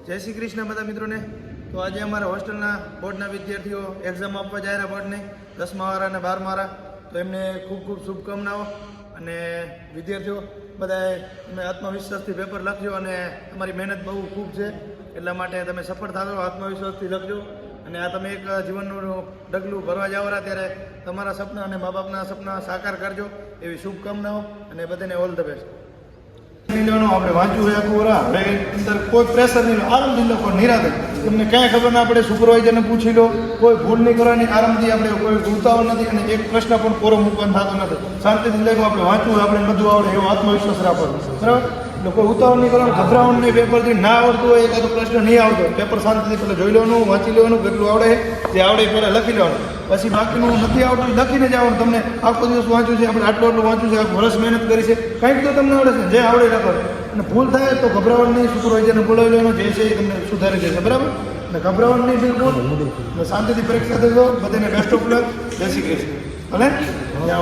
જય શ્રી કૃષ્ણ બધા મિત્રોને. તો આજે અમારા હોસ્ટેલના બોર્ડના વિદ્યાર્થીઓ એક્ઝામ આપવા જાય રહ્યા બોર્ડને, 10મા વાળા અને 12મા વાળા. તો એમને ખૂબ ખૂબ શુભકામનાઓ. અને વિદ્યાર્થીઓ બધાએ તમે આત્મવિશ્વાસથી પેપર લખજો અને તમારી મહેનત બહુ ખૂબ છે, એટલા માટે તમે સફળ થાજો. આત્મવિશ્વાસથી લખજો અને આ તમે એક જીવનનું ડગલું ભરવા જાઓ ત્યારે તમારા સપના અને મા બાપના સપના સાકાર કરજો, એવી શુભકામનાઓ અને બધાને ઓલ ધ બેસ્ટ. આપણે વાંચ્યું હોય આખું વરા, હવે અંદર કોઈ પ્રેશર નહીં, આરામથી લખો, નિરાતે. તમને ક્યાંય ખબર ના પડે, સુપરવાઇઝરને પૂછી લો, કોઈ ભૂલ નહીં કરવાની, આરામથી. આપણે કોઈ ઉતાવળ નથી અને એક પ્રશ્ન પણ પૂરો મૂકવાનો થતો નથી. શાંતિથી લખો. આપણે વાંચવું હોય, આપણે બધું આવડે એવો આત્મવિશ્વાસ રાખવાનો, બરાબર. એટલે કોઈ ઉતાવળ નહીં કરવાનું, ગભરાવાનું નહીં. પેપરથી ના આવડતું હોય, એકાદો પ્રશ્ન નહીં આવતો, પેપર શાંતિથી પહેલાં જોઈ લેવાનું, વાંચી લેવાનું, કેટલું આવડે જે આવડે પહેલાં લખી લેવાનું. પછી બાકીનું નથી આવડતું લખીને જ આવડે. તમને આખો દિવસ વાંચ્યું છે, આપણે આટલું વાંચ્યું છે, આખું વર્ષ મહેનત કરી છે, કંઈક તો તમને આવડે છે, જે આવડે લખો. અને ભૂલ થાય તો ગભરાવાનું નહીં, સુપરવાઇઝરને બોલાવી લેવાનું, જે છે એ તમને સુધારી દેશે, બરાબર. અને ગભરાવાનું નહીં બિલકુલ. શાંતિથી પરીક્ષા દેજો. બધાને બેસ્ટ ઓફ લક. જય શ્રી કૃષ્ણ. ભલે ત્યાં